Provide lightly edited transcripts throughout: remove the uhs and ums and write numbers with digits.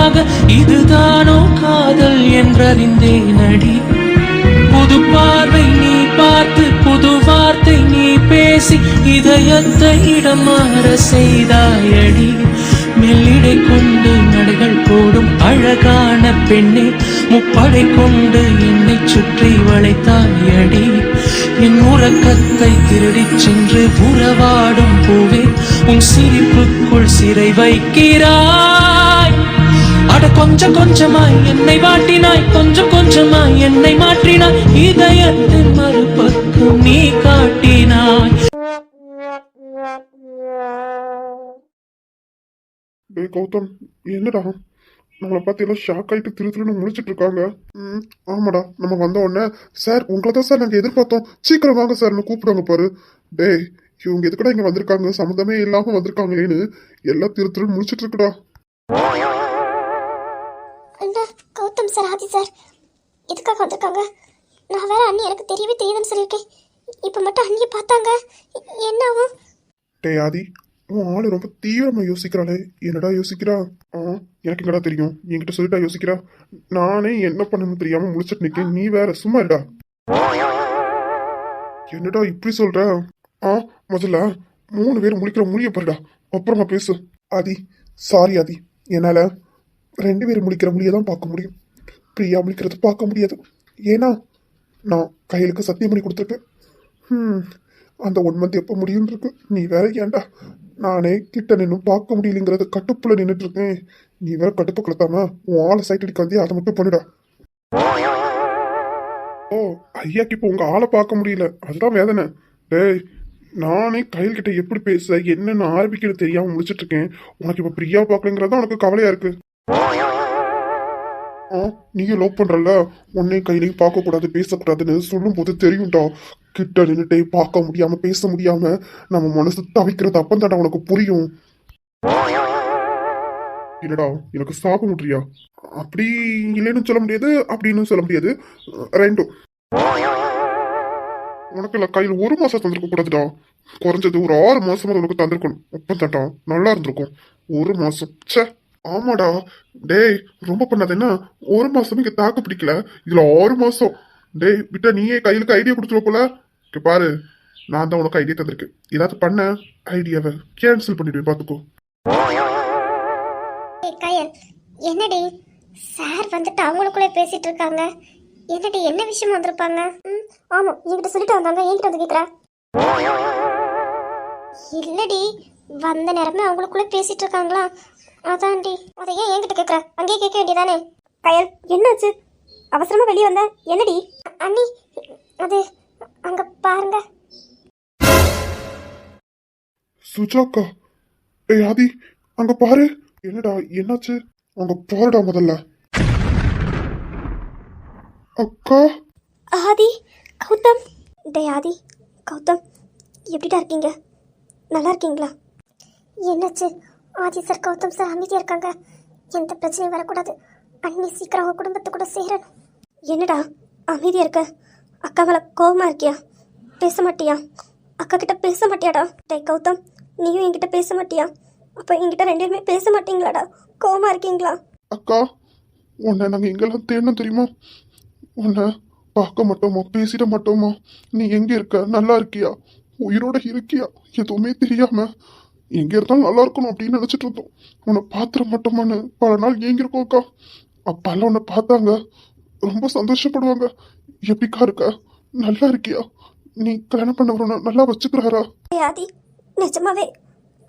உனக்காக இதுதானோ காதல் என்றறிந்தேன் அடி. புது பார்வை நீ பார்த்து புது வார்த்தை நீ பேசி இதயத்தை இடம் மாற செய்தாயடி. மெல்லிடை கொண்டு நடைகள் போடும் அழகான பெண்ணே, முப்படை கொண்டு என்னை சுற்றி வளைத்தாயடி. என் உறக்கத்தை திருடிச் சென்று உறவாடும் பூவே, உன் சிரிப்புக்குள் சிறை வைக்கிறாய். அட கொஞ்சம் கொஞ்சமாய் என்னை வாட்டினாய், கொஞ்சம் கொஞ்சமாய் என்னை மாற்றினாய், இதயத்தின் மறுபக்கம் நீ காட்டினாய். கௌதம், என்னடா நம்மளை பார்த்து எல்லாம் ஷாக் ஆகிட்டு திருன்னு முடிச்சிட்டு இருக்காங்க. ஆமாடா, நம்ம வந்த உடனே சார் உங்களை தான் சார் நாங்கள் எதிர்பார்த்தோம், சீக்கிரம் வாங்க சார்னு கூப்பிடுவாங்க பாரு. டேய், இவங்க எதுக்கடா இங்கே வந்திருக்காங்க, சம்மந்தமே இல்லாமல் வந்திருக்காங்களேன்னு எல்லாம் திருன்னு முடிச்சிட்டு இருக்குடா. கௌதம் சார், ஆதி சார் எதுக்காக வந்திருக்காங்க? நான் வேற அண்ணி எனக்கு தெரியவே தெரியுதுன்னு சொல்லியிருக்கேன். இப்போ மட்டும் அண்ணியை பார்த்தாங்க என்ன ஆகும்? டேய் ஆதி, உன் ஆளு ரொம்ப தீவிரமா யோசிக்கிறாளே, என்னடா யோசிக்கிறா? எனக்கு என்னடா தெரியும், என்கிட்ட சொல்லிட்டா யோசிக்கிறா. நானே என்ன பண்ணணும்னு தெரியாம முடிச்சிட்டு நிற்கேன், நீ வேற சும்மா இருடா. என்னடா இப்படி சொல்ற? முதல்ல 3 பேர் முடிக்கிற முடிய பாருடா, அப்புறமா பேசு. ஆதி சாரி ஆதி, என்னால 2 பேர் முடிக்கிற முடிய தான் பார்க்க முடியும், பிரியா முடிக்கிறது பார்க்க முடியாது. ஏன்னா நான் கையிலுக்கு சத்தியம் பண்ணி கொடுத்துருக்கேன். அந்த 1 மந்த் எப்போ முடியும் இருக்கு, நீ வேற ஏன்டா நானே கிட்ட நின்று பார்க்க முடியலைங்கிறது கட்டுப்புல நின்றுட்டு இருக்கேன், நீ வேற கட்டுப்பு கலத்தாம உன் ஆளை சைட் அடிக்க வந்து அதை மட்டும் பண்ணுடா. ஐயாக்கு இப்போ உங்க ஆளை பார்க்க முடியல, அதுதான் வேதனை. டேய், நானே கையில் கிட்ட எப்படி பேச என்னன்னு ஆரம்பிக்கிறது தெரியாம முடிச்சிட்டு இருக்கேன். உனக்கு இப்ப பிரியா பார்க்கலங்கிறதா உனக்கு கவலையா இருக்கு. நீங்க லவ் பண்றல, உன்னையும் கையிலையும் பார்க்க கூடாது பேசக்கூடாதுன்னு சொல்லும் போது தெரியும்டா. கிட்ட நின்னுட்டே பார்க்க முடியாம பேச முடியாம நம்ம மனசு தவிக்கிறது அப்பந்தாண்டா உனக்கு புரியும். இல்லடா, எனக்கு சாப்பிட முடியா? அப்படி இல்லைன்னு சொல்ல முடியாது, அப்படின்னு சொல்ல முடியாது, ரெண்டும். உனக்கு இல்ல கையில் 1 மாசம் தந்திருக்க கூடாதுடா, குறைஞ்சது ஒரு 6 மாசமா உனக்கு தந்திருக்கணும். அப்பந்தாண்டா நல்லா இருந்திருக்கும். 1 மாசம் சே. ஆமாடா, டேய் ரொம்ப பண்ணாத. என்ன 1 மாசம் இங்க தாக்கு பிடிக்கல, இதுல 6 மாசம். டேய் விட்டா நீயே கையிலுக்கு ஐடியா கொடுத்துருவ போல. பாரு, நான் தான் உனக்கு ஐடியா தந்திருக்கேன், ஏதாவது பண்ண ஐடியாவை கேன்சல் பண்ணிடுவேன் பாத்துக்கோ. என்னடி சார் வந்துட்டு அவங்களுக்குள்ளே பேசிட்டு இருக்காங்க, என்னடி என்ன விஷயம் வந்திருப்பாங்க? ஆமா, என்கிட்ட சொல்லிட்டு வந்தாங்க, என்கிட்ட வந்து கேக்குறா. இல்லடி, வந்த நேரமே அவங்களுக்குள்ளே பேசிட்டு இருக்காங்களா, அதான்டி. அதை ஏன் என்கிட்ட கேட்குற, அங்கேயே கேட்க வேண்டியதானே? கயல், என்னாச்சு அவசரமா வெளியே வந்த? என்னடி? அண்ணி, அது அங்க பாருங்க. சுஜாக்கா, ஏய் ஆதி அங்க பாரு. என்னடா என்னாச்சு? அங்க பாருடா முதல்ல. அக்கா. ஆதி, கௌதம். டே ஆதி, கௌதம், எப்படிடா இருக்கீங்க? நல்லா இருக்கீங்களா? என்னாச்சு? ஆதி சார் கௌதம் சார் அமைதியாக இருக்காங்க, எந்த பிரச்சனையும் வரக்கூடாது, அண்ணி சீக்கிரம் அவங்க குடும்பத்தை கூட சேரணும். என்னடா அமைதியாக இருக்க? அக்கா மேலே கோவமா இருக்கியா? பேச மாட்டியா? அக்கா கிட்ட பேச மாட்டியாடா? டே கௌதம், நீயும் என்கிட்ட பேச மாட்டியா? அப்போ என்கிட்ட 2 பேருமே பேச மாட்டீங்களாடா? கோவமா இருக்கீங்களா? அக்கா, உன்னை நாங்கள் எங்கெல்லாம் தேடணும் தெரியுமா? உன்னை பார்க்க மாட்டோமா, பேசிட மாட்டோமா? நீ எங்கே இருக்க, நல்லா இருக்கியா, உயிரோட இருக்கியா, எதுவுமே தெரியாம எங்க இருந்தாலும் நல்லா இருக்கணும் அப்படின்னு நினைச்சிட்டு இருந்தோம். உன்னை பாத்துட மாட்டோமான்னு பல நாள் ஏங்கிருக்கோம் அக்கா. அப்பாலாம் உன்னை பார்த்தாங்க ரொம்ப சந்தோஷப்படுவாங்க. எப்படிக்கா இருக்க, நல்லா இருக்கியா? நீ கல்யாணம் பண்ணவரன நல்லா வச்சுக்கிறாரா? ஆதி, நிஜமாவே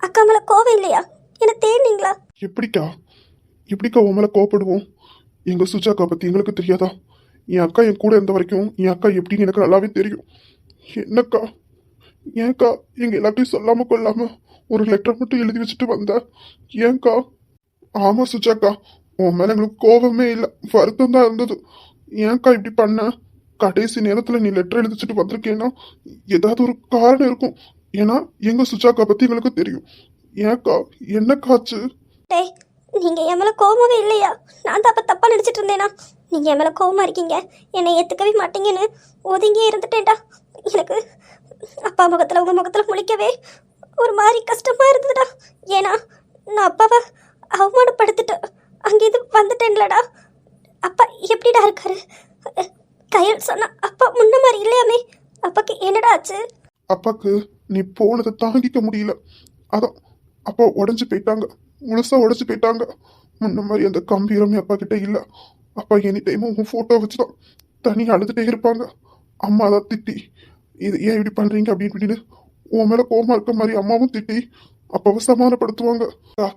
அக்கா மேல கோவம் இல்லையா? என்ன தேடினீங்களா? எப்படிக்கா உன் மேல கோவப்படுவோம்? எங்க சுஜாக்கா பத்தி எங்களுக்கு தெரியாதா? என் அக்கா என் கூட இருந்த வரைக்கும் என் அக்கா எப்படின்னு எனக்கு நல்லாவே தெரியும். என்னக்கா, ஏன்க்கா எங்க எல்லாத்தையும் சொல்லாம கொள்ளாம ஒரு லெட்டர் மட்டும் எழுதி வச்சுட்டு வந்த? ஏன்க்கா? ஆமா சுஜாக்கா, உன் மேல எங்களுக்கு கோபமே இல்லை, வருத்தம் தான் இருந்தது. ஏன்க்கா இப்படி பண்ண? கடைசி நேரத்துல நீ லெட்டர் எழுதி வச்சுட்டு வந்திருக்கேன்னா ஏதாவது ஒரு காரணம் இருக்கும். ஏன்னா எங்க சுஜாக்கா பத்தி எங்களுக்கு தெரியும். ஏன்க்கா, என்னக்காச்சு? நீங்க என் மேல கோபமே இல்லையா? நான் தான் அப்ப தப்பா நினைச்சிட்டு இருந்தேனா? நீங்க என் மேல கோபமா இருக்கீங்க, என்னை ஏத்துக்கவே மாட்டீங்கன்னு ஒதுங்கியே இருந்துட்டேன்டா. எனக்கு அப்பா முகத்துல உங்க முகத்துல முழிக்கவே ஒரு மாதிரி கஷ்டமா இருந்ததுடா. ஏன்னா நான் அப்பாவை அவமானப்படுத்திட்டு அங்கேருந்து வந்துட்டேன்லடா. அப்பா எப்படிடா இருக்காரு? கையில் சொன்னா அப்பா முன்ன மாதிரி இல்லையாமே. அப்பாக்கு என்னடா ஆச்சு? அப்பாக்கு நீ போனதை தாங்கிக்க முடியல. அதான் அப்பா உடஞ்சு போயிட்டாங்க, முழுசா உடஞ்சு போயிட்டாங்க. முன்ன மாதிரி அந்த கம்பீரமே அப்பா கிட்ட இல்ல. அப்பா எனி டைமும் உன் போட்டோ வச்சுதான் தனியாக அழுதுட்டே இருப்பாங்க. அம்மா தான் திட்டி, இது ஏன் இப்படி பண்றீங்க அப்படின்னு இப்படின்னு உன் மேல கோபமா இருக்க மாதிரி அம்மாவும் திட்டி அப்பாவை சமாதானப்படுத்துவாங்க. அக்கா,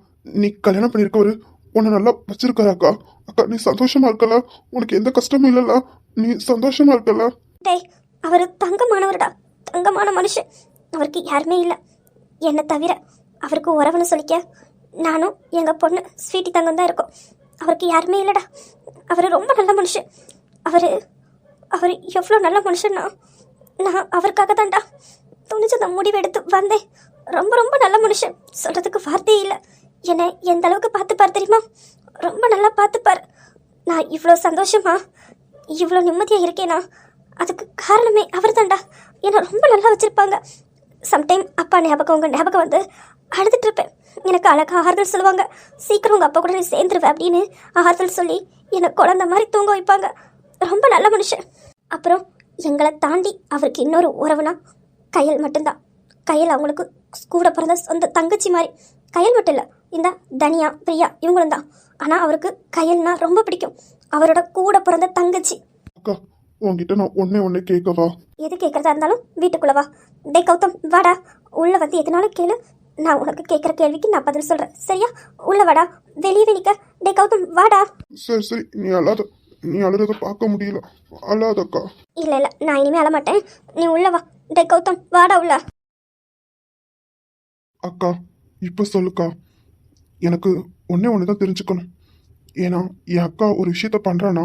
நீ கல்யாணம் பண்ணிருக்கவரு உன்னை நல்லா வச்சிருக்காரு அக்கா. அக்கா நீ சந்தோஷமா இருக்கல, உனக்கு எந்த கஷ்டமும் இல்லல்ல, நீ சந்தோஷமா இருக்கல. டேய், அவர் தங்கமானவர்டா, தங்கமான மனுஷன். அவருக்கு யாருமே இல்லை என்னை தவிர. அவருக்கு உறவுன்னு சொல்லிக்க நானும் எங்கள் பொண்ணு ஸ்வீட்டி தங்கம் தான் இருக்கோம். அவருக்கு யாருமே இல்லைடா. அவர் ரொம்ப நல்ல மனுஷன். அவர் எவ்வளோ நல்ல மனுஷன்னா, நான் அவருக்காக தான்டா துணிச்சு அந்த முடிவு எடுத்து வந்தேன். ரொம்ப ரொம்ப நல்ல மனுஷன், சொல்கிறதுக்கு வார்த்தையே இல்லை. என்னை எந்த அளவுக்கு பார்த்துப்பார் தெரியுமா? ரொம்ப நல்லா பார்த்துப்பார். நான் இவ்வளோ சந்தோஷமா இவ்வளோ நிம்மதியாக இருக்கேனா அதுக்கு காரணமே அவர் தான்டா. என்னை ரொம்ப நல்லா வச்சுருப்பாங்க. சம்டைம் அப்பா ஞாபகம் உங்கள் ஞாபகம் வந்து அழுதுட்டு இருப்பேன். எனக்கு அழகாக ஆறுதல் சொல்லுவாங்க. சீக்கிரம் உங்கள் அப்பா கூட நீ சேர்ந்துருவேன் அப்படின்னு ஆறுதல் சொல்லி என்னை குழந்த மாதிரி தூங்க வைப்பாங்க. ரொம்ப நல்ல மனுஷன். அப்புறம் எங்களை தாண்டி அவருக்கு இன்னொரு உறவுனா கையல் மட்டும்தான். கையல் அவங்களுக்கு கூட பிறந்த சொந்த தங்கச்சி மாதிரி. கையல் மட்டும் இல்லை, இந்த தனியா பிரியா இவங்களும் தான். ஆனால் அவருக்கு கையல்னா ரொம்ப பிடிக்கும். அவரோட கூட பிறந்த தங்கச்சி. அக்கா உன்கிட்ட நான் ஒன்னே கேட்கவா? எது கேட்குறதா இருந்தாலும் வீட்டுக்குள்ள வா. டே கௌதம் வாடா, உள்ள வந்து எதுனாலும் கேளு. நான் உனக்கு கேட்குற கேள்விக்கு நான் பதில் சொல்கிறேன், சரியா? உள்ள வாடா, வெளியவே நிற்க. டே கௌதம் வாடா. சரி சரி, நீ அழுறத பார்க்க முடியல, அழாதக்கா. இல்லை இல்லை, நான் இனிமேல் அழமாட்டேன். நீ உள்ள வா. டே கௌதம் வாடா உள்ள. அக்கா இப்ப சொல்லுக்கா, எனக்கு ஒன்று தான் தெரிஞ்சுக்கணும். ஏன்னா என் அக்கா ஒரு விஷயத்த பண்றானா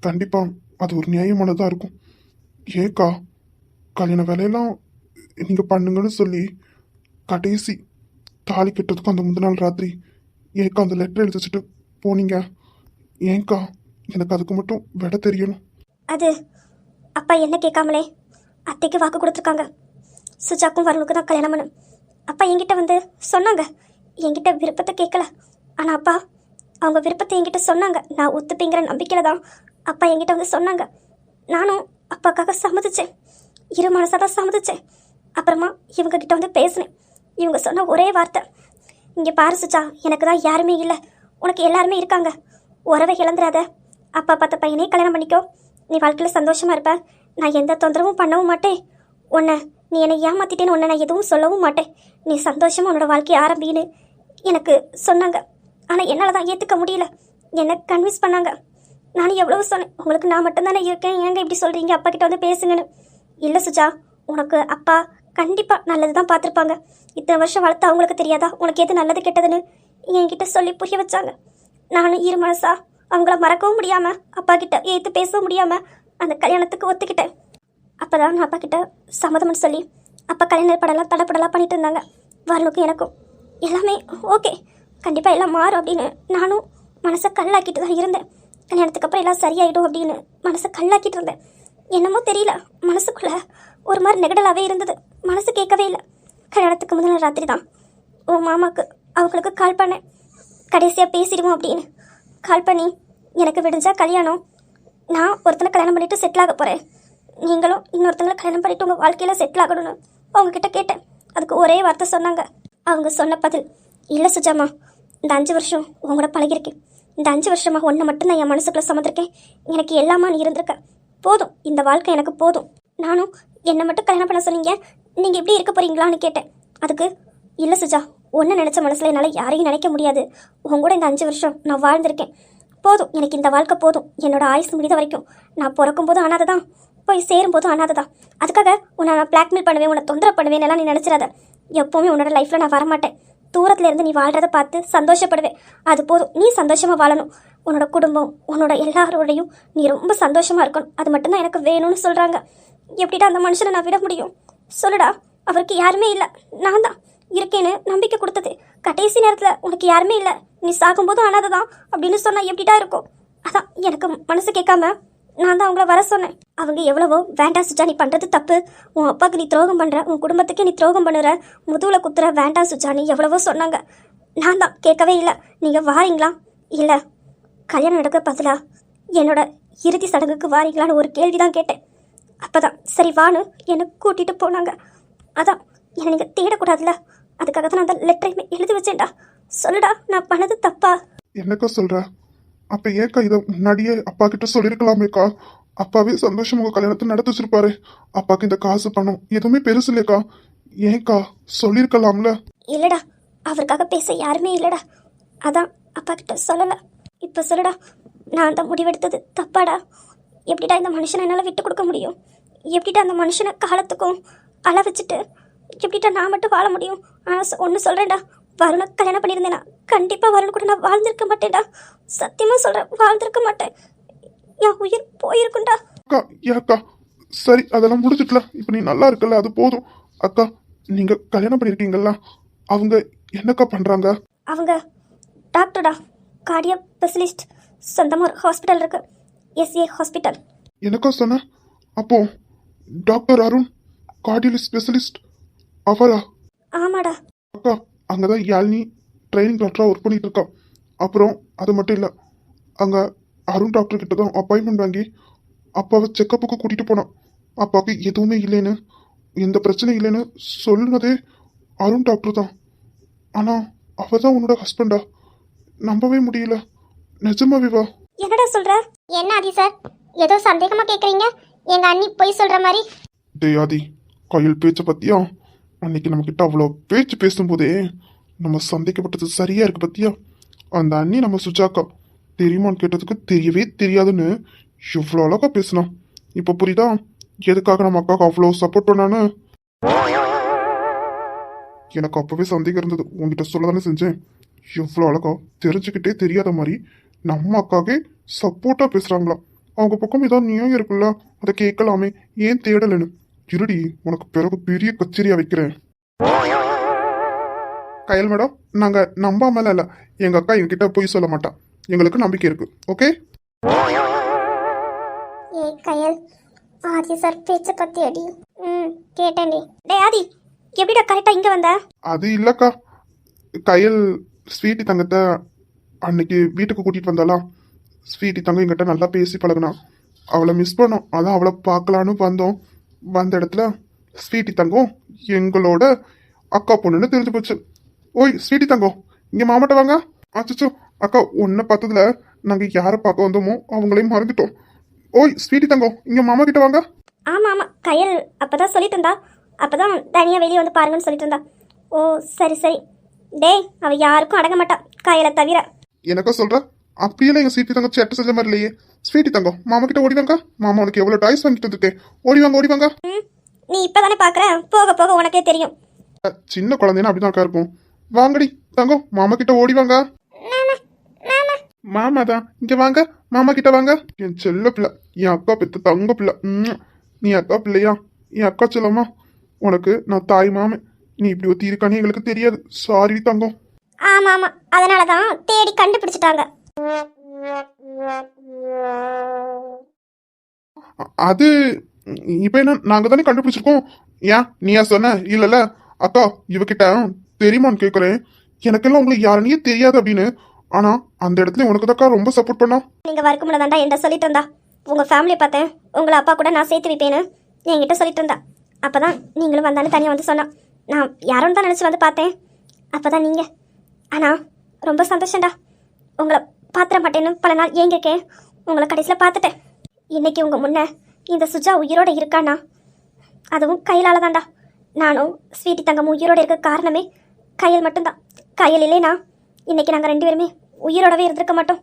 கண்டிப்பா அது ஒரு நியாயமானதா இருக்கும். ஏக்கா, கல்யாண வேலையெல்லாம் நீங்க பண்ணுங்கன்னு சொல்லி கடைசி தாலி கட்டுறதுக்கும் அந்த முந்தின நாள் ராத்திரி ஏக்கா அந்த லெட்டர் எழுதி வச்சுட்டு போனீங்க. ஏன்க்கா, எனக்கு அதுக்கு மட்டும் விட தெரியணும். அது அப்பா என்ன கேட்காமலே அத்தைக்கு வாக்கு கொடுத்துருக்காங்க. சுஜாக்கும் வரலுக்கு தான் கல்யாணம் பண்ணு. அப்பா என்கிட்ட வந்து சொன்னாங்க. என்கிட்ட விருப்பத்தை கேட்கல. ஆனால் அப்பா அவங்க விருப்பத்தை என்கிட்ட சொன்னாங்க. நான் ஒத்துப்பேங்கிற நம்பிக்கையில் தான் அப்பா என்கிட்ட வந்து சொன்னாங்க. நானும் அப்பாக்காக சம்மதிச்சேன். இரு மனசாக தான் சம்மதிச்சேன். அப்புறமா இவங்க கிட்ட வந்து பேசினேன். இவங்க சொன்ன ஒரே வார்த்தை, இங்கே பாரு சுஜா, எனக்கு தான் யாருமே இல்லை, உனக்கு எல்லாருமே இருக்காங்க. உறவை இழந்துடாத. அப்பா பார்த்த பையனே கல்யாணம் பண்ணிக்கோ. நீ வாழ்க்கையில் சந்தோஷமாக இருப்ப. நான் எந்த தொந்தரவும் பண்ணவும் மாட்டேன். நீ என்னை ஏமாத்திட்டேன்னு உன்னை நான் எதுவும் சொல்லவும் மாட்டேன். நீ சந்தோஷமாக உன்னோட வாழ்க்கையை ஆரம்பின்னு எனக்கு சொன்னாங்க. ஆனால் என்னால் தான் ஏற்றுக்க முடியல. என்னை கன்வின்ஸ் பண்ணாங்க. நானும் எவ்வளவு சொன்னேன், உங்களுக்கு நான் மட்டும்தானே இருக்கேன், ஏங்க இப்படி சொல்கிறீங்க, அப்பா கிட்ட வந்து பேசுங்கன்னு. இல்லை சுஜா, உனக்கு அப்பா கண்டிப்பாக நல்லது தான் பார்த்துருப்பாங்க. இத்தனை வருஷம் வளர்த்து அவங்களுக்கு தெரியாதா உனக்கு எது நல்லது கெட்டதுன்னு என்கிட்ட சொல்லி புரிய வச்சாங்க. நானும் இரு மனசா அவங்கள மறக்கவும் முடியாமல் அப்பா கிட்ட ஏற்று பேசவும் முடியாமல் அந்த கல்யாணத்துக்கு ஒத்துக்கிட்டேன். அப்போ தான் நான் அப்பா கிட்ட சம்மதம்னு சொல்லி அப்பா கல்யாண ஏற்பாடெல்லாம் தடப்படலாம் பண்ணிட்டு இருந்தாங்க. வரலுக்கும் எனக்கும் எல்லாமே ஓகே, கண்டிப்பாக எல்லாம் மாறும் அப்படின்னு நானும் மனசை கல்லாக்கிட்டு தான் இருந்தேன். கல்யாணத்துக்கு அப்புறம் எல்லாம் சரியாயிடும் அப்படின்னு மனசை கல்லாக்கிட்டு இருந்தேன். என்னமோ தெரியல, மனசுக்குள்ளே ஒரு மாதிரி நெகடலாகவே இருந்தது. மனசு கேட்கவே இல்லை. கல்யாணத்துக்கு முதல் ராத்திரி தான் உன் மாமாவுக்கு அவங்களுக்கு கால் பண்ணேன். கடைசியாக பேசிடுவோம் அப்படின்னு கால் பண்ணி, எனக்கு விடிஞ்சா கல்யாணம், நான் ஒருத்தனை கல்யாணம் பண்ணிவிட்டு செட்டில் ஆக போகிறேன், நீங்களும் இன்னொருத்தங்களை கல்யாணம் பண்ணிவிட்டு உங்கள் வாழ்க்கையில் செட்டில் ஆகணும்னு அவங்கக்கிட்ட கேட்டேன். அதுக்கு ஒரே வார்த்தை சொன்னாங்க. அவங்க சொன்ன பதில், இல்லை சுஜாமா, இந்த 5 வருஷம் உங்களோட பழகிருக்கேன். இந்த 5 வருஷமாக ஒன்றை மட்டும்தான் என் மனசுக்குள்ளே சுமந்திருக்கேன். எனக்கு எல்லாமா நீ இருந்திருக்க, போதும், இந்த வாழ்க்கை எனக்கு போதும். நானும் என்னை மட்டும் கல்யாணம் பண்ண சொன்னீங்க, நீங்கள் இப்படி இருக்க போகிறீங்களான்னு கேட்டேன். அதுக்கு, இல்லை சுஜா, ஒன்று நினச்ச மனசில் என்னால் யாரையும் நினைக்க முடியாது. உங்க கூட இந்த 5 வருஷம் நான் வாழ்ந்திருக்கேன், போதும், எனக்கு இந்த வாழ்க்கை போதும். என்னோட ஆயுசு முடிந்த வரைக்கும் நான் பிறக்கும் போதும் அனாதை தான், போய் சேரும்போதும் அனாதை தான். அதுக்காக உன்னை நான் பிளாக்மெயில் பண்ணுவேன், உன்னை தொந்தரவு பண்ணுவேன் எல்லாம் நீ நினச்சிடாத. எப்போவுமே உன்னோட லைஃப்பில் நான் வரமாட்டேன். தூரத்தில் இருந்து நீ வாழ்கிறத பார்த்து சந்தோஷப்படுவேன், அது போதும். நீ சந்தோஷமாக வாழணும், உன்னோட குடும்பம் உன்னோட எல்லாரோடையும் நீ ரொம்ப சந்தோஷமாக இருக்கணும், அது மட்டும்தான் எனக்கு வேணும்னு சொல்கிறாங்க. எப்படிடா அந்த மனுஷனை நான் விட முடியும் சொல்லுடா? அவருக்கு யாருமே இல்லை, நான் தான் இருக்கேன்னு நம்பிக்கை கொடுத்தது. கடைசி நேரத்தில் உனக்கு யாருமே இல்லை, நீ சாகும்போதும் அனாதை தான் அப்படின்னு சொன்னால் எப்படிடா இருக்கும்? அதான் எனக்கு மனசு கேட்காம நான் தான் அவங்கள வர சொன்னேன். அவங்க எவ்வளவோ, வேண்டாம் சுஜா, நீ பண்ணுறது தப்பு, உன் அப்பாவுக்கு நீ துரோகம் பண்ணுற, உன் குடும்பத்துக்கே நீ துரோகம் பண்ணுற, முதுகில் குத்துற, வேண்டாம் சுஜா நீ எவ்வளவோ சொன்னாங்க. நான் தான் கேட்கவே இல்லை. நீங்கள் வாரீங்களா? இல்லை, கல்யாணம் நடக்க பதிலா என்னோட இறுதி சடங்குக்கு வாரீங்களான்னு ஒரு கேள்வி தான் கேட்டேன். அப்பதான் சரி வான்னு என்னை கூட்டிட்டு போனாங்க. அதான் என்னை நீங்கள் தேடக்கூடாதுல்ல, அதுக்காக தான் நான் அந்த லெட்டரையுமே எழுதி வச்சேன்டா. சொல்லுடா, நான் பண்ணது தப்பா? என்னக்கா சொல்ற? அப்ப ஏக்கா இதை முன்னாடியே அப்பா கிட்ட சொல்லியிருக்கலாமேக்கா? அப்பாவே சந்தோஷம் உங்க கல்யாணத்தை நடத்தி வச்சிருப்பாரு. அப்பாக்கு இந்த காசு பணம் எதுவுமே பெருசு இல்லையக்கா. ஏன்க்கா சொல்லியிருக்கலாம்ல? இல்லடா, அவருக்காக பேச யாருமே இல்லடா. அதான் அப்பா கிட்ட சொல்லலை. இப்போ சொல்லுடா, நான் அந்த முடிவெடுத்தது தப்பாடா? எப்படிடா இந்த மனுஷனை என்னால் விட்டு கொடுக்க முடியும்? எப்படிடா அந்த மனுஷனை காலத்துக்கும் அள வச்சுட்டு எப்படிடா நான் மட்டும் வாழ முடியும்? ஆனால் ஒன்று சொல்கிறேன்டா, வருணை கல்யாணம் பண்ணியிருந்தேனா கண்டிப்பாக வருண் கூட நான் வாழ்ந்திருக்க மாட்டேன்டா. சத்தியமாக சொல்கிறேன், வாழ்ந்திருக்க மாட்டேன். என் உயிர் போயிருக்குண்டா. அக்கா ஏக்கா சரி அதெல்லாம் முடிஞ்சிட்டல. இப்ப நீ நல்லா இருக்கல, அது போதும். அக்கா நீங்க கல்யாணம் பண்ணிருக்கீங்கல்ல, அவங்க என்னக்கா பண்றாங்க? அவங்க டாக்டர்டா, கார்டியோ ஸ்பெஷலிஸ்ட். சொந்தமாக ஒரு ஹாஸ்பிட்டல் இருக்கு, எஸ்ஏ ஹாஸ்பிட்டல். எனக்கா சொன்ன? அப்போ டாக்டர் அருண் கார்டியல் ஸ்பெஷலிஸ்ட் அவரா? ஆமாடா. அக்கா அங்கதான் யாழ்னி ட்ரைனிங் டாக்டரா ஒர்க் பண்ணிட்டு இருக்கா. அப்புறம் அது மட்டும் இல்ல, அங்க அருண் டாக்டர் கிட்ட தான் அப்பாயின்மெண்ட் வாங்கி அப்பாவை செக்கப்புக்கு கூட்டிட்டு போனான். அப்பாவுக்கு எதுவுமே இல்லைன்னு, எந்த பிரச்சனையும் இல்லைன்னு சொன்னதே அருண் டாக்டர் தான். ஆனா அவர் தான் உன்னோட ஹஸ்பண்டா? நம்பவே முடியல. நிஜமாவே வா? என்னடா சொல்ற? என்ன ஆதி சார், ஏதோ சந்தேகமா கேக்குறீங்க? எங்க அண்ணி பொய் சொல்ற மாதிரி. டேய் ஆதி, கையில் பேச்ச பத்தியா? அன்னைக்கு நம்ம கிட்ட அவ்வளோ பேச்சு பேசும்போதே நம்ம சந்தேகப்பட்டது சரியா இருக்கு பத்தியா? அந்த அண்ணி நம்ம சுஜாக்கா தெரியுமான்னு கேட்டதுக்கு தெரியவே தெரியாதுன்னு எவ்வளோ அழகா பேசினான். இப்போ புரியுதா எதுக்காக நம்ம அக்காவுக்கு அவ்வளோ சப்போர்ட் பண்ணான்னு? எனக்கு அப்பவே சந்தேகம் இருந்தது, உங்ககிட்ட சொல்ல தானே செஞ்சேன். எவ்வளோ அழகா தெரிஞ்சுக்கிட்டே தெரியாத மாதிரி நம்ம அக்காவே சப்போர்ட்டா பேசுறாங்களா? அவங்க பக்கம் ஏதாவது நியாயம் இருக்குல்ல, அதை கேட்கலாமே, ஏன் தேடலன்னு. இருடி, உனக்கு பிறகு பெரிய கச்சேரியா வைக்கிறேன். கயல் மேடம், நாங்க நம்பாமல இல்ல, எங்க அக்கா என்கிட்ட போய் சொல்ல மாட்டா. எங்களுக்கு நம்பிக்கை இருக்கு. ஓகே? ஏய் கயல், ஆதி சார் பேச்ச பத்தி அடி. கேட்டேன்டி. டேய் ஆதி, எப்படிடா கரெக்டா இங்க வந்த? அது இல்லக்கா, கயல் ஸ்வீட்டி தங்கத்தை அன்னைக்கு வீட்டுக்கு கூட்டிட்டு வந்தாலாம். ஸ்வீட்டி தங்கம் எங்கிட்ட நல்லா பேசி பழகுனா. அவளை மிஸ் பண்ணோம், அதான் அவளை பார்க்கலான்னு வந்தோம். வந்த இடத்துல ஸ்வீட்டி தங்கம் எங்களோட அக்கா பொண்ணுன்னு தெரிஞ்சு போச்சு. ஓய் ஸ்வீட்டி தங்கம், இங்க மாமாட்ட வாங்க. அச்சோ அக்கா, உன்னை பார்த்ததுல நாங்க யாரை பார்க்க வந்தோமோ அவங்களையும் மறந்துட்டோம். ஓய் ஸ்வீட்டி தங்கம், இங்க மாமா கிட்ட வாங்க. ஆமா ஆமா, கயல் அப்பதான் சொல்லிட்டு இருந்தா. அப்பதான் தனியா வெளியே வந்து பாருங்கன்னு சொல்லிட்டு இருந்தா. ஓ சரி சரி. டேய், அவ யாருக்கும் அடங்க மாட்டா, கயலை தவிர. எனக்கா சொல்ற? அப்படியெல்லாம் எங்க ஸ்வீட்டி தங்கம் சேட்டை செஞ்ச மாதிரி இல்லையே. ஸ்வீட்டி தங்கம், மாமா கிட்ட ஓடி வாங்க. மாமா உனக்கு எவ்வளவு டாய்ஸ் வாங்கிட்டு வந்துருக்கேன். ஓடி வாங்க ஓடி வாங்க. நீ இப்பதானே பாக்குற, போக போக உனக்கே தெரியும். சின்ன குழந்தைன்னா அப்படிதான் இருக்கும். வாங்கடி தங்கம், மாமா கிட்ட ஓடி வாங்க. மாமா தான், இங்க வாங்க, மாமா கிட்ட வாங்க. என் செல்ல பிள்ளை, என் அக்கா பெத்த தங்க பிள்ளை. நீ அக்கா பிள்ளையா? என் அக்கா செல்லம்மா, உனக்கு நான் தாய் மாமன். நீ இப்படி ஒத்தி இருக்கானே எங்களுக்கு தெரியாது. சாரி தங்கம். ஆமா ஆமா, அதனாலதான் தேடி கண்டுபிடிச்சிட்டாங்க. அது இப்ப என்ன, நாங்க தானே கண்டுபிடிச்சிருக்கோம். ஏன் நீயா சொன்ன? இல்லல அக்கா, இவகிட்ட தெரியுமான்னு கேக்குறேன். எனக்கெல்லாம் உங்களுக்கு யாருன்னே தெரியாது அப்படின்னு. ஆனா அந்த இடத்துல உனக்கு தாக்கா ரொம்ப சப்போர்ட் பண்ணா. நீங்க வர்க்க முடியாதாண்டா என்கிட்ட சொல்லிட்டு இருந்தா. உங்க ஃபேமிலியை பார்த்தேன், உங்களை அப்பா கூட நான் சேர்த்து வைப்பேன்னு என்கிட்ட சொல்லிட்டு இருந்தா. அப்பதான் நீங்களும் வந்தாலும் தனியாக வந்து சொன்னா. நான் யாரோன்னு தான் நினச்சி வந்து பார்த்தேன். அப்பதான் நீங்க. ஆனா ரொம்ப சந்தோஷம்டா, உங்களை பாத்திர மாட்டேன்னு பல நாள் ஏங்கிருக்கேன். உங்களை கடைசியில் பார்த்துட்டேன். இன்னைக்கு உங்க முன்ன இந்த சுஜா உயிரோட இருக்கானா, அதுவும் கையிலால தான்டா. நானும் ஸ்வீட்டி தங்கமும் உயிரோட இருக்க காரணமே கையில் மட்டும்தான். கையில் இல்லைனா இன்னைக்கு நாங்கள் 2 பேருமே உயிரோடவே இருந்திருக்க மாட்டோம்.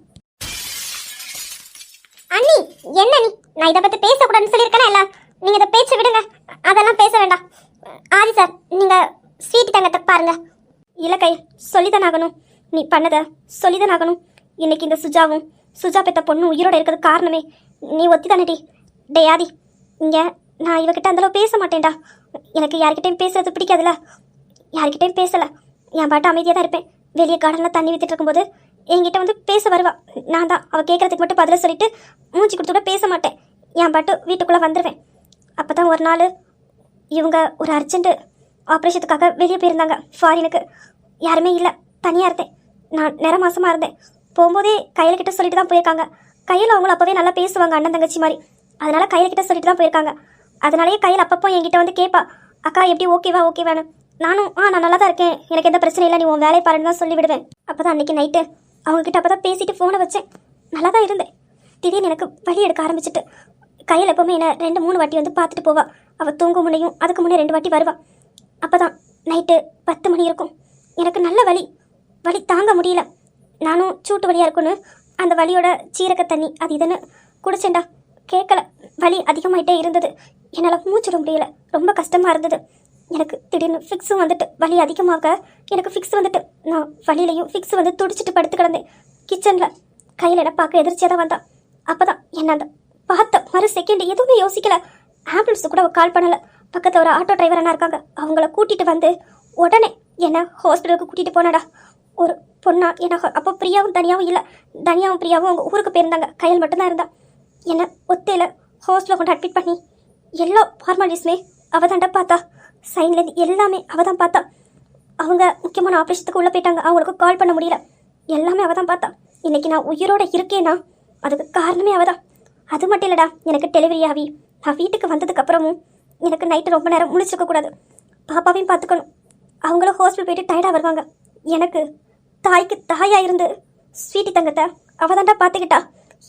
அண்ணி என்ன நீ, நான் இதை பற்றி பேசக்கூடாதுன்னு சொல்லியிருக்கேன். இல்லை நீங்கள் இதை பேச்ச விடுங்க, அதெல்லாம் பேச வேண்டாம். ஆதி சார், நீங்கள் ஸ்வீட்டி தங்கத்தை பாருங்க. இல்லை கை, சொல்லிதான் ஆகணும். நீ பண்ணதை சொல்லிதான் ஆகணும். இன்னைக்கு இந்த சுஜாவும் சுஜா பெத்த பொண்ணும் உயிரோட இருக்கிறது காரணமே நீ ஒத்தி தானடி. டே ஆதி, இங்கே நான் இவகிட்ட அந்தளவு பேச மாட்டேன்டா. எனக்கு யார்கிட்டையும் பேசுறது பிடிக்காதுல்ல, யார்கிட்டையும் பேசலை. என் பாட்டு அமைதியாக தான் இருப்பேன். வெளியே கார்டனில் தண்ணி வித்துட்டு இருக்கும்போது என்கிட்ட வந்து பேச வருவா. நான் தான் அவள் கேட்குறதுக்கு மட்டும் பதில சொல்லிட்டு மூஞ்சி கொடுத்து கூட பேச மாட்டேன். என் பாட்டு வீட்டுக்குள்ளே வந்துடுவேன். அப்போ தான் ஒரு நாள் இவங்க ஒரு அர்ஜென்ட்டு ஆப்ரேஷனுக்காக வெளியே போயிருந்தாங்க ஃபாரினுக்கு. யாருமே இல்லை, தனியாக இருந்தேன். நான் நிற மாசமாக இருந்தேன். போகும்போதே கையில் கிட்ட சொல்லிட்டு தான் போயிருக்காங்க. கையில் அவங்களும் அப்போவே நல்லா பேசுவாங்க, அண்ணன் தங்கச்சி மாதிரி. அதனால கையில் கிட்ட சொல்லிட்டு தான் போயிருக்காங்க. அதனாலேயே கையில் அப்பப்போ என்கிட்ட வந்து கேட்பா, அக்கா எப்படி ஓகேவான்னு. நானும் நான் நல்லா தான் இருக்கேன், எனக்கு எந்த பிரச்சனை இல்லை, நீ உன் வேலையை பாருன்னு தான் சொல்லி விடுவேன். அப்போ தான் அன்றைக்கி நைட்டு அவங்கக்கிட்ட அப்போ தான் பேசிட்டு ஃபோனை வச்சேன். நல்லா தான் இருந்தேன். திடீர்னு எனக்கு வலி எடுக்க ஆரம்பிச்சிட்டு. கையில் எப்போவுமே என்ன 2-3 வாட்டி வந்து பார்த்துட்டு போவா. அவள் தூங்கும் முன்னையும் அதுக்கு முன்னே 2 வாட்டி வருவா. அப்போ தான் நைட்டு 10 மணி இருக்கும். எனக்கு நல்ல வலி தாங்க முடியல. நானும் சூட்டு வலியாக இருக்குன்னு அந்த வலியோட சீரக தண்ணி அது இதுன்னு குடிச்சேன்டா. கேட்கல, வலி அதிகமாகிட்டே இருந்தது. என்னால் மூச்சிட முடியல, ரொம்ப கஷ்டமாக இருந்தது. எனக்கு திடீர்னு ஃபிக்ஸும் வந்துட்டு, வலி அதிகமாக எனக்கு ஃபிக்ஸ் வந்துட்டு. நான் வலியிலையும் ஃபிக்ஸ் வந்து துடிச்சிட்டு படுத்து கிடந்தேன் கிச்சனில். கையில் என்ன பார்க்க எதிர்ச்சியாக தான் வந்தான். அப்போ தான் என்ன அந்த பார்த்த மறு செகண்ட் எதுவுமே யோசிக்கல. ஆம்புலன்ஸு கூட கால் பண்ணலை. பக்கத்தில் ஒரு ஆட்டோ டிரைவரானா இருக்காங்க, அவங்கள கூட்டிகிட்டு வந்து உடனே என்னை ஹாஸ்பிட்டலுக்கு கூட்டிகிட்டு போனாடா. ஒரு பொண்ணா என்ன அப்போ பிரியாவும் தனியாகவும் இல்லை, தனியாவும் பிரியாவும் அவங்க ஊருக்கு போயிருந்தாங்க. கையில் மட்டும்தான் இருந்தா. என்னை ஒத்தையில் ஹாஸ்பிட்டலில் கொண்டு அட்மிட் பண்ணி எல்லா ஃபார்மாலிட்டிஸுமே அவள் தாண்டா பார்த்தா. சைன்லேருந்து எல்லாமே அவள் தான் பார்த்தா. அவங்க முக்கியமான ஆப்ரேஷனுக்கு உள்ளே போயிட்டாங்க, அவங்களுக்கு கால் பண்ண முடியல. எல்லாமே அவள் தான் பார்த்தா. இன்றைக்கி நான் உயிரோடு இருக்கேன்னா அதுக்கு காரணமே அவள் தான். அது மட்டும் இல்லைடா, எனக்கு டெலிவரி ஆகி நான் வீட்டுக்கு வந்ததுக்கப்புறமும் எனக்கு நைட்டு ரொம்ப நேரம் முழிச்சிருக்கக்கூடாது. பாப்பாவையும் பார்த்துக்கணும். அவங்களும் ஹாஸ்பிட்டல் போயிட்டு டயர்டாக வருவாங்க. எனக்கு தாய்க்கு தாயாக இருந்து ஸ்வீட்டி தங்கத்தை அவள் தாண்டா பார்த்துக்கிட்டா.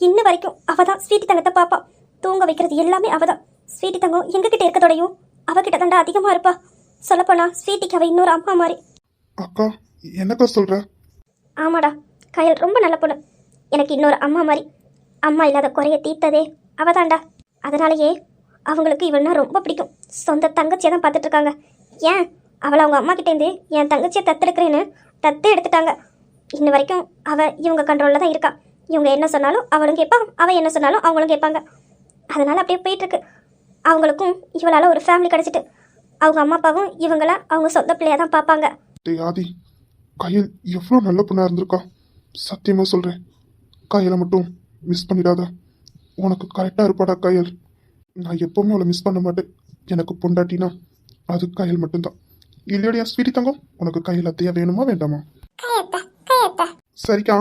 இன்ன வரைக்கும் அவள் தான் ஸ்வீட்டி தங்கத்தை பாப்பா. தூங்க வைக்கிறது எல்லாமே அவள் தான். ஸ்வீட்டி தங்கம் எங்ககிட்ட இருக்கத்தோடையும் அவகிட்ட தாண்டா அதிகமாக இருப்பா. சொல்லப்போனா ஸ்வீட்டிக்கு அவள் இன்னொரு அம்மா மாதிரி. அக்கா என்னக்கா சொல்ற? ஆமாடா, கையில் ரொம்ப நல்ல பொண்ணு. எனக்கு இன்னொரு அம்மா மாதிரி. அம்மா இல்லாத குறைய தீர்த்ததே அவள் தாண்டா. அதனாலேயே அவங்களுக்கு இவள்னா ரொம்ப பிடிக்கும். சொந்த தங்கச்சியை தான் பார்த்துட்டு இருக்காங்க. ஏன் அவளை அவங்க அம்மா கிட்டேருந்து என் தங்கச்சியை தத்தெடுக்கிறேன்னு தத்து எடுத்துட்டாங்க. இன்ன வரைக்கும் அவள் இவங்க கண்ட்ரோலில் தான் இருக்கா. இவங்க என்ன சொன்னாலும் அவளும் கேட்பா, அவள் என்ன சொன்னாலும் அவங்களும் கேட்பாங்க. அதனால் அப்படியே போயிட்டுருக்கு. அவங்களுக்கும் இவளால் ஒரு ஃபேமிலி கிடச்சிட்டு அவங்க அம்மா அப்பாவும் இவங்கள அவங்க சொந்த பிள்ளையாக தான் பார்ப்பாங்க. டேய் ஆதி, கையில் எவ்வளோ நல்ல பொண்ணா இருந்திருக்கா. சத்தியமாக சொல்கிறேன், கையில் மட்டும் மிஸ் பண்ணிடாத. உனக்கு கரெக்டாக இருப்பாடா கையில். நான் எப்போவுமே அவளை மிஸ் பண்ண மாட்டேன். எனக்கு பொண்டாட்டினா அது கையில் மட்டும்தான். இல்லையோடியா ஸ்வீட்டி தங்கம், உனக்கு கையில் அத்தையா வேணுமா வேண்டாமா? சரிக்கா,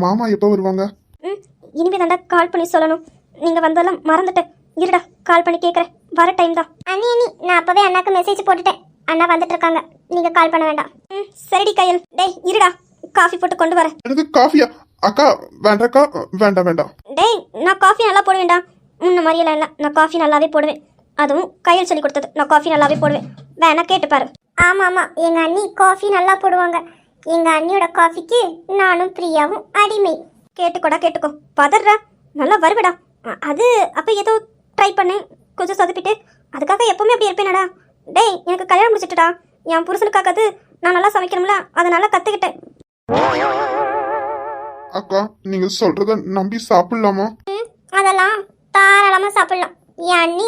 மாமா எப்போ வருவாங்க? இனிமே தாண்டா கால் பண்ணி சொல்லணும். நீங்கள் வந்தெல்லாம் மறந்துட்டேன். இருடா, கால் பண்ணி கேட்குறேன். வர டைம் தான். அண்ணி நான் அப்போவே அண்ணாக்கு மெசேஜ் போட்டுட்டேன். அண்ணா வந்துட்டு இருக்காங்க, நீங்கள் கால் பண்ண வேண்டாம். சரிடி கையல். டேய் இருடா, காஃபி போட்டு கொண்டு வரேன். எனக்கு காஃபியா? அக்கா வேண்டாக்கா, வேண்டாம். டேய் நான் காஃபி நல்லா போடுவேன்டா. முன்ன மாதிரியெல்லாம் இல்லை, நான் காஃபி நல்லாவே போடுவேன். அதுவும் கையில் சொல்லி கொடுத்தது. நான் காஃபி நல்லாவே போடுவேன், வேணா கேட்டுப்பாரு. ஆமாம், எங்கள் அண்ணி காஃபி நல்லா போடுவாங்க. எங்கள் அண்ணியோட காஃபிக்கு நானும் பிரியாவும் அடிமை. கேட்டுக்கோ, பதற நல்லா வருவேடா. அது அப்போ ஏதோ ட்ரை பண்ணேன், கொஞ்சம் சொதப்பிட்டு. அதுக்காக எப்பவுமே அப்படி இருப்பேனடா. டேய் எனக்கு கல்யாணம் முடிச்சிட்டுடா. என் புருஷனுக்காக நான் நல்லா சமைக்கணும்ல, அதனால கற்றுக்கிட்டேன். அக்கா நீங்க சொல்றத நம்பி சாப்பிடலாமா? அதெல்லாம் தாராளமாக சாப்பிடலாம். என் அண்ணி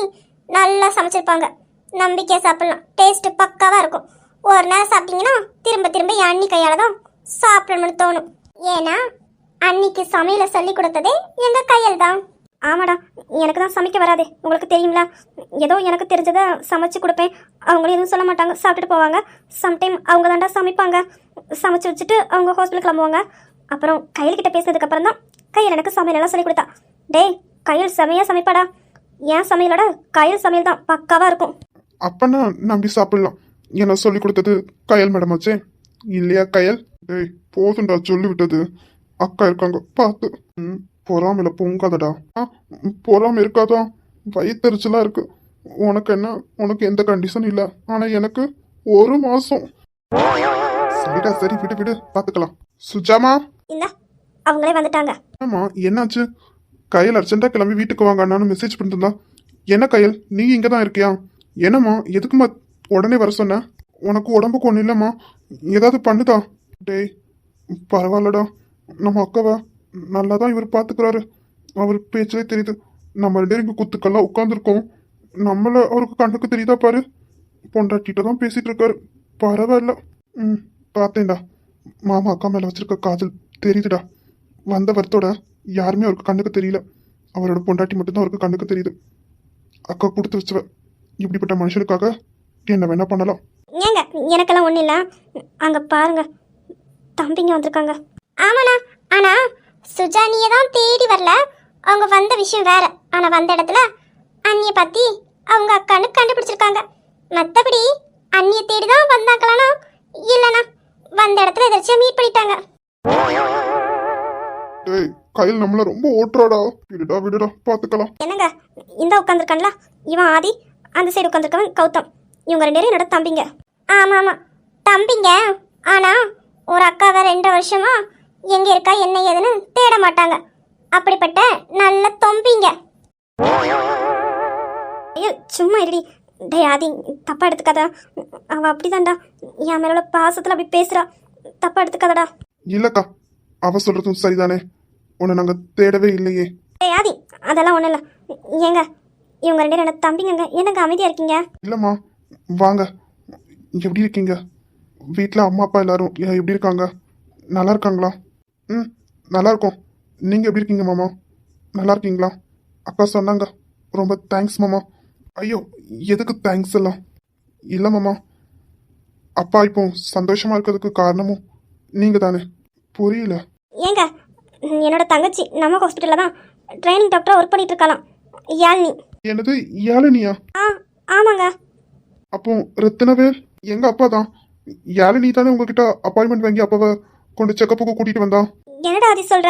நல்லா சமைச்சிருப்பாங்க, நம்பிக்கையாக சாப்பிடலாம். டேஸ்ட்டு பக்காவாக இருக்கும். ஒரு நேரம் சாப்பிட்டீங்கன்னா திரும்ப என் அண்ணி கையால் தான் சாப்பிடணும்னு தோணும். ஏன்னா அன்னிக்கு சமையலை சொல்லி கொடுத்ததே எங்கள் கையில் தான். ஆமாடா, எனக்கு தான் சமைக்க வராதே, உங்களுக்கு தெரியுங்களா. ஏதோ எனக்கு தெரிஞ்சதை சமைச்சு கொடுப்பேன். அவங்களும் எதுவும் சொல்ல மாட்டாங்க, சாப்பிட்டுட்டு போவாங்க. சம்டைம் அவங்க தாண்டா சமைப்பாங்க. சமைச்சு வச்சுட்டு அவங்க ஹாஸ்பிட்டல் கிளம்புவாங்க. அப்புறம் கையல்கிட்ட பேசினதுக்கப்புறம் தான் கையில் எனக்கு சமையலெல்லாம் சொல்லி கொடுத்தா. டேய் கையில் செமையாக சமைப்பாடா. ஏன் சமையலோட கையில் சமையல் தான் பக்காவாக இருக்கும். அப்பனா நம்பி சாப்பிடலாம். என்ன சொல்லி கொடுத்தது கையல் மேடம் ஆச்சே, இல்லையா கையல்? டேய் போதுண்டா சொல்லி விட்டது. அக்கா இருக்காங்க பார்த்து. பொறாமையில பொங்காதடா. பொறாம இருக்காதா? வயிற்றுச்சலா இருக்கு. உனக்கு என்ன? உனக்கு எந்த கண்டிஷன் இல்லை, ஆனா எனக்கு 1 மாசம். சரிடா சரி, விடு பார்த்துக்கலாம். சுஜாமா இந்த அவங்களே வந்துட்டாங்க. ஆமா என்னாச்சு? கையில் அர்ஜென்ட்டா கிளம்பி வீட்டுக்கு வாங்க அண்ணான்னு மெசேஜ் பண்ணிருந்தா. என்ன கையல் நீ இங்கே தான் இருக்கியா? என்னம்மா எதுக்குமா உடனே வர சொன்ன? உனக்கு உடம்புக்கு ஒன்றும் இல்லைம்மா, ஏதாவது பண்ணுதா? டேய் பரவாயில்லடா, நம்ம அக்காவை நல்லா தான் இவர் பார்த்துக்கிறாரு. அவர் பேச்சிலே தெரியுது. நம்ம 2 இங்கே குத்துக்கெல்லாம் உட்காந்துருக்கோம். நம்மளை அவருக்கு கண்ணுக்கு தெரியுதா பாரு. பொண்டாட்டிகிட்ட தான் பேசிட்டு இருக்காரு. பரவாயில்ல. பார்த்தேன்டா, மாமா அக்கா மேலே வச்சிருக்க காதல் தெரியுதுடா. வந்த வரத்தோட யாருமே அவருக்கு கண்ணுக்கு தெரியல. அவரோட பொண்டாட்டி மட்டும்தான் அவருக்கு கண்ணுக்கு தெரியுது. அக்கா கொடுத்து வச்சுவ. இப்படிப்பட்ட மனுஷனுக்காக என்ன வேணா பண்ணலாம். ஏங்க எனக்கெல்லாம் ஒன்றும் இல்லை. அங்கே பாருங்க, தம்பிங்க வந்திருக்காங்க. ஆமாண்ணா, ஆனா சுஜானியை தான் தேடி வரல, அவங்க வந்த விஷயம் வேற. ஆனா வந்த இடத்துல அண்ணிய பத்தி அவங்க அக்கான்னு கண்டுபிடிச்சிருக்காங்க. மத்தபடி அண்ணிய தேடி தான் வந்தாங்களானா இல்லனா வந்த இடத்துல எதாச்சும் மீட் பண்ணிட்டாங்க. டேய் கையில் நம்மள ரொம்ப ஓட்டுறாடா. விடுடா விடுடா பாத்துக்கலாம். என்னங்க இந்த உட்காந்துருக்கான்ல இவன் ஆதி, அந்த சைடு உட்காந்துருக்கவன் கௌதம். இவங்க 2 பேரும் என்னோட தம்பிங்க. ஆமா ஆமா தம்பிங்க. ஆனா ஒரு அக்காவை 2 வருஷமா எங்க இருக்கா என்ன ஏதுன்னு தேட மாட்டாங்க. அப்படிப்பட்ட நல்ல தொம்பிங்க. ஐயோ சும்மா இருடி. டே ஆதி தப்பா எடுத்துக்காதா, அவ அப்படிதான்டா என் மேல உள்ள பாசத்துல அப்படி பேசுறா, தப்பா எடுத்துக்காதடா. இல்லக்கா அவ சொல்றதும் சரிதானே, உன்னை நாங்க தேடவே இல்லையே. டே ஆதி அதெல்லாம் ஒண்ணும் இல்ல. ஏங்க இவங்க 2 பேரும் என்னோட தம்பிங்க, என்னங்க அமைதியா இருக்கீங்க? இல்லம்மா வாங்க. எப்படி இருக்கீங்க? வீட்டில் அம்மா அப்பா எல்லாரும் எப்படி இருக்காங்க? நல்லா இருக்காங்களா? ம் நல்லா இருக்கோம். நீங்கள் எப்படி இருக்கீங்க மாமா? நல்லா இருக்கீங்களா? அக்கா சொன்னாங்க. ரொம்ப தேங்க்ஸ் மாமா. ஐயோ எதுக்கு தேங்க்ஸ் எல்லாம்? இல்லை மாமா, அப்பா இப்போ சந்தோஷமா இருக்கிறதுக்கு காரணமும் நீங்கள் தானே. புரியல. ஏங்க என்னோட தங்கச்சி நம்ம ஹாஸ்பிட்டலில் தான் ட்ரைனிங் டாக்டராக ஒர்க் பண்ணிட்டு இருக்கலாம், யாழினி. என்னது யாழினியா? ஆமாங்க. அப்போ ரத்தினவேல் எங்க அப்பா தான். யாழினி தானே உங்ககிட்ட அப்பாயின்மெண்ட் வாங்கி அப்பாவை கொண்டு செக்கப்புக்கு கூட்டிட்டு வந்தா? என்னடா ஆதி சொல்ற?